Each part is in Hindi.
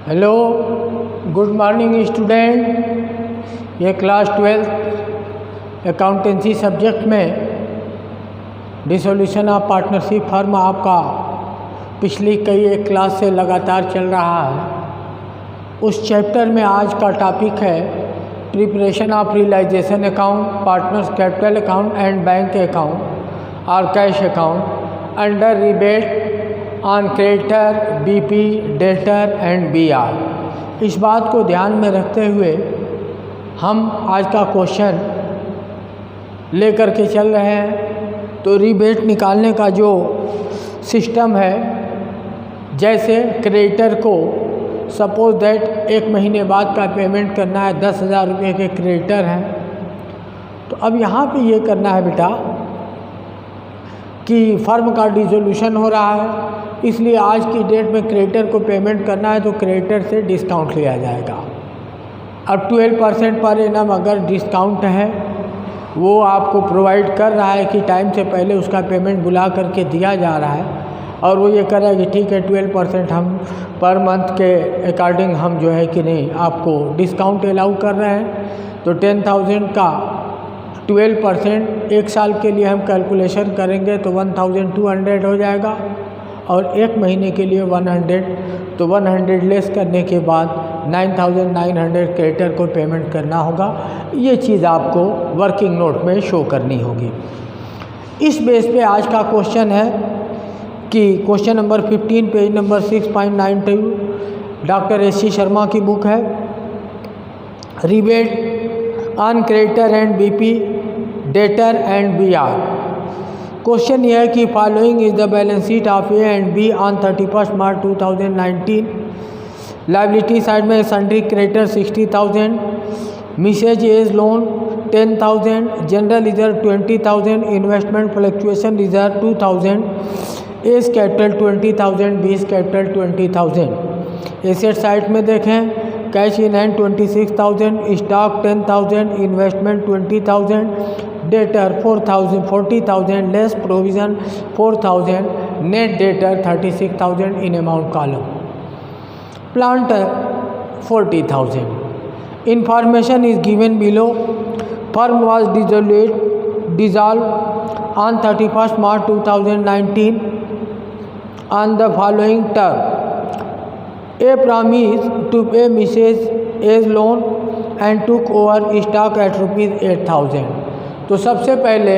Hello, good morning student. ये क्लास 12 अकाउंटेंसी सब्जेक्ट में डिसोल्यूशन ऑफ पार्टनरशिप फर्म आपका पिछली कई एक क्लास से लगातार चल रहा है। उस चैप्टर में आज का टॉपिक है preparation of realisation account, partners capital account and bank account और cash account under rebate on creditor, BP, debtor and BR. इस बात को ध्यान में रखते हुए हम आज का क्वेश्चन लेकर के चल रहे हैं। तो रिबेट निकालने का जो सिस्टम है, जैसे क्रेडिटर को सपोज दैट 1 महीने बाद का पेमेंट करना है, 10,000 रुपये के क्रेडिटर हैं, तो अब यहाँ पे ये करना है बेटा कि फर्म का डिसोल्यूशन हो रहा है, इसलिए आज की डेट में क्रेडिटर को पेमेंट करना है तो क्रेडिटर से डिस्काउंट लिया जाएगा। अब 12% पर एनम अगर डिस्काउंट है वो आपको प्रोवाइड कर रहा है कि टाइम से पहले उसका पेमेंट बुला करके दिया जा रहा है, और वो ये कर रहा है कि ठीक है 12% हम पर मंथ के अकॉर्डिंग हम जो है कि नहीं आपको डिस्काउंट अलाउ कर रहे हैं। तो 10,000 का 12% 1 साल के लिए हम कैलकुलेशन करेंगे तो 1,200 हो जाएगा, और 1 महीने के लिए 100, तो 100 लेस करने के बाद 9,900 क्रेडिटर को पेमेंट करना होगा। ये चीज़ आपको वर्किंग नोट में शो करनी होगी। इस बेस पे आज का क्वेश्चन है कि question number 15 page number 6.92 doctor S C. Sharma की बुक है, rebate on creditor and BP, debtor and BR. Question यह है कि following is the balance sheet of A and B on 31 March 2019। Liability side में sundry creditor 60,000, Mrs as loan 10,000, general reserve 20,000, investment fluctuation reserve 2,000, A's capital 20,000, B's capital 20,000। Asset side में देखें, cash in hand 26,000, stock 10,000, investment 20,000, debtor 40,000 less provision 4,000, net debtor 36,000 in amount column, plant 40,000। Information is given below. Firm was dissolve on 31 March 2019 on the following term: A promised to pay Mrs. A's loan and took over stock at ₹8,000। तो सबसे पहले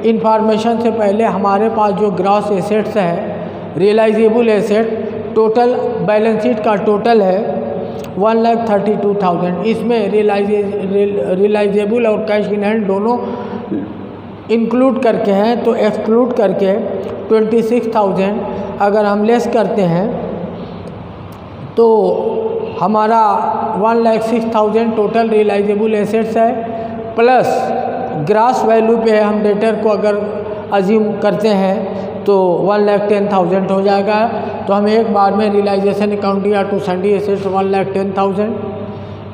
इंफॉर्मेशन से पहले हमारे पास जो ग्रॉस एसेट्स है, realisable asset, total balance sheet का टोटल है 1,32,000। इसमें रियलाइजेबल और कैश इन हैंड दोनों इंक्लूड करके हैं, तो एक्सक्लूड करके 26,000 अगर हम लेस करते हैं तो हमारा 1,06,000 टोटल रियलाइजेबल एसेट्स है, प्लस ग्रास वैल्यू पे हम डेटर को अगर अज्यूम करते हैं तो 1,10,000 हो जाएगा। तो हम एक बार में रियलाइजेशन अकाउंट या टू सन्डी एसेट्स 1,10,000।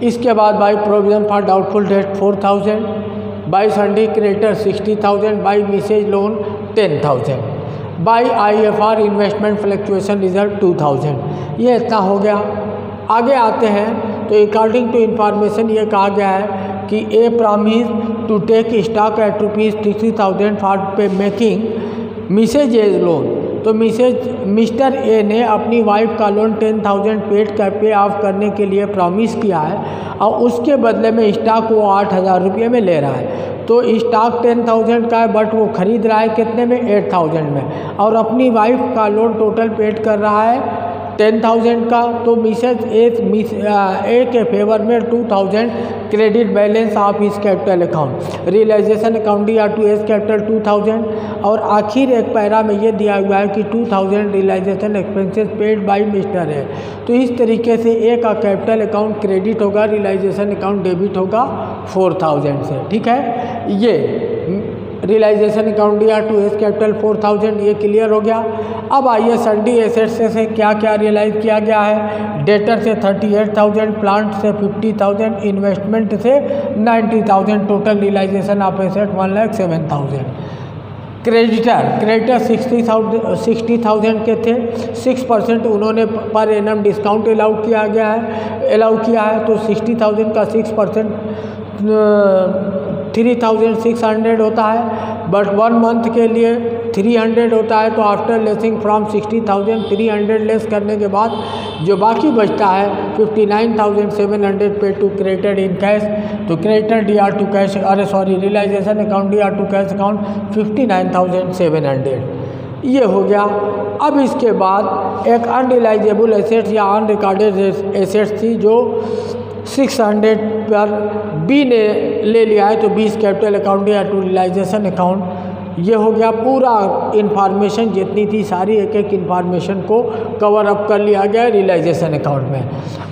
इसके बाद by provision for doubtful debt 4,000, by sundry creditor 60,000, by Mrs loan 10,000, by IFR investment fluctuation reserve 2,000। ये इतना हो गया। आगे आते हैं तो अकॉर्डिंग टू इन्फॉर्मेशन ये कहा गया है कि a promise to take stock at ₹60,000 for pay making Mrs as loan. तो मिस्टर ए ने अपनी वाइफ का लोन 10,000 पे ऑफ करने के लिए प्रॉमिस किया है, और उसके बदले में स्टॉक वो 8,000 रुपये में ले रहा है। तो स्टॉक 10,000 का है, बट वो खरीद रहा है कितने में? 8,000 में, और अपनी वाइफ का लोन टोटल पेड कर रहा है 10,000 का। तो मिसेज ए के फेवर में 2,000 क्रेडिट बैलेंस ऑफ इस कैपिटल अकाउंट, रियलाइजेशन अकाउंट या टू एज कैपिटल 2,000, और आखिर एक पैरा में ये दिया हुआ है कि 2,000 realisation expenses paid by Mr है। तो इस तरीके से ए का कैपिटल अकाउंट क्रेडिट होगा, रियलाइजेशन अकाउंट डेबिट होगा 4,000 से। ठीक है, ये रियलाइजेशन अकाउंट या टू एज कैपिटल 4,000, ये क्लियर हो गया। अब आइए सन्डी एसेट्स से क्या क्या रियलाइज किया गया है। डेटर से 38,000, प्लांट से 50,000, इन्वेस्टमेंट से 90,000, total realisation of asset 1,07,000। Creditor 60,000 के थे, 6% उन्होंने पर एनम डिस्काउंट अलाउ किया है, तो 60,000 का 6% 3,600 होता है, बट 1 मंथ के लिए 300 होता है। तो आफ्टर लेसिंग फ्रॉम 60,000 300 लेस करने के बाद जो बाकी बचता है 59,700 pay to credited in cash. तो creditor DR to cash realisation account DR to cash account 59,700 ये हो गया। अब इसके बाद एक अनरिलाइजेबल एसेट्स या अनरिकॉर्डेड एसेट्स थी जो 600 पर बी ने ले लिया है, तो बीस कैपिटल अकाउंट या टू रियलाइजेशन अकाउंट ये हो गया। पूरा इन्फॉर्मेशन जितनी थी सारी एक एक इन्फॉर्मेशन को कवर अप कर लिया गया रियलाइजेशन अकाउंट में।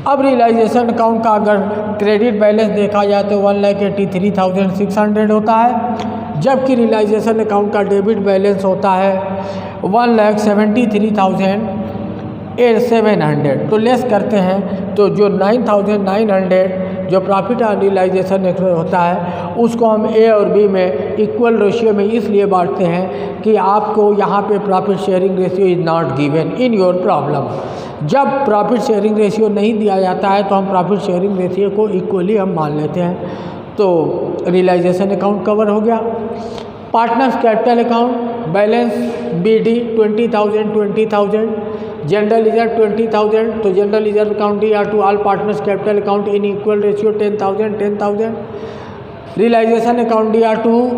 अब रियलाइजेशन अकाउंट का अगर क्रेडिट बैलेंस देखा जाए तो 1,83,600 होता है, जबकि रियलाइजेशन अकाउंट का डेबिट बैलेंस होता है 1,73,700। तो लेस करते हैं तो जो 9,900 जो प्रॉफिट ऑन रियलाइजेशन होता है उसको हम ए और बी में इक्वल रेशियो में इसलिए बांटते हैं कि आपको यहाँ पे profit sharing ratio is not given in your problem. जब प्रॉफिट शेयरिंग रेशियो नहीं दिया जाता है तो हम प्रॉफिट शेयरिंग रेशियो को इक्वली हम मान लेते हैं। तो रियलाइजेशन अकाउंट कवर हो गया। Partners capital account balance BD 20,000 general reserve 20,000, तो general reserve account DR to all partners capital account in equal ratio 10,000। Realisation account DR to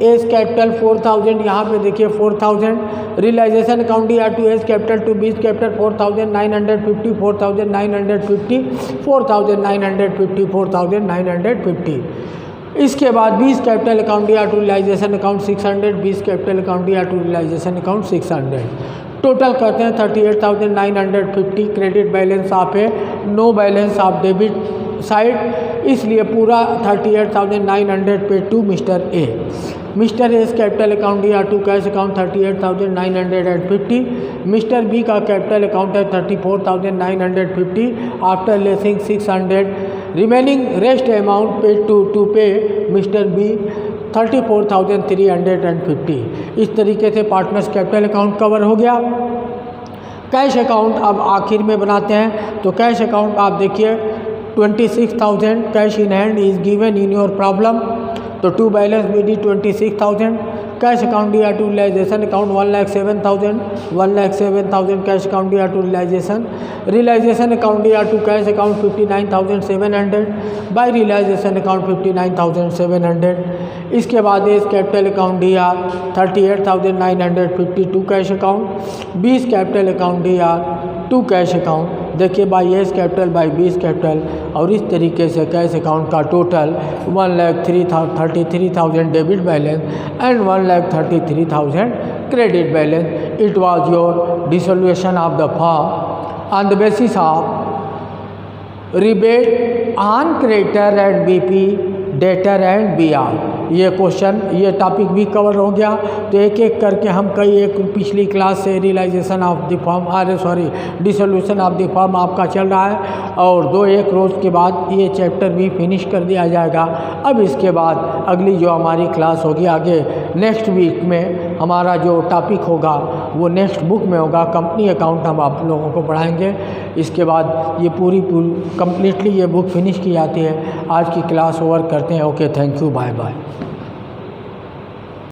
S capital 4,000, यहाँ पे देखिए 4,000। Realisation account DR to S capital to B's capital 4,950 4,950। इसके बाद 20 capital account DR to realisation account 600, 20 capital account DR to realisation account 600। Total करते हैं 38,950। क्रेडिट बैलेंस आप है, no balance of debit side, इसलिए पूरा 38,900 pay to Mr A. Mr S capital account DR to cash account 38,950। Mr B का कैपिटल अकाउंट है 34,950 after lessing 600। Remaining rest amount paid to pay Mr B 34,350। इस तरीके से पार्टनर्स कैपिटल अकाउंट कवर हो गया। कैश अकाउंट अब आखिर में बनाते हैं, तो कैश अकाउंट आप देखिए 26,000 cash in hand is given in your problem, तो to balance BD 26,000। Cash account DR to realisation account 1,07,000 cash account DR to realisation account DR to cash account 59,700 by realisation account 59,700। इसके बाद A's capital account DR 38,950 to cash account, 20 capital account DR to cash account, देखिए by A's capital by 20 capital, और इस तरीके से कैश अकाउंट का total 1,33,000 debit balance and 1,33,000 credit balance. It was your dissolution of the firm on the basis of rebate on creditor and BP debtor and BR। ये क्वेश्चन ये टॉपिक भी कवर हो गया। तो एक एक करके हम एक पिछली क्लास से realisation of the firm dissolution of the firm आपका चल रहा है, और 2-1 रोज़ के बाद ये चैप्टर भी फिनिश कर दिया जाएगा। अब इसके बाद अगली जो हमारी क्लास होगी आगे नेक्स्ट वीक में हमारा जो टॉपिक होगा वो नेक्स्ट बुक में होगा, कंपनी अकाउंट हम आप लोगों को पढ़ाएंगे। इसके बाद ये पूरी कम्प्लीटली ये बुक फिनिश की जाती है। आज की क्लास ओवर करते हैं। Okay, thank you, bye bye.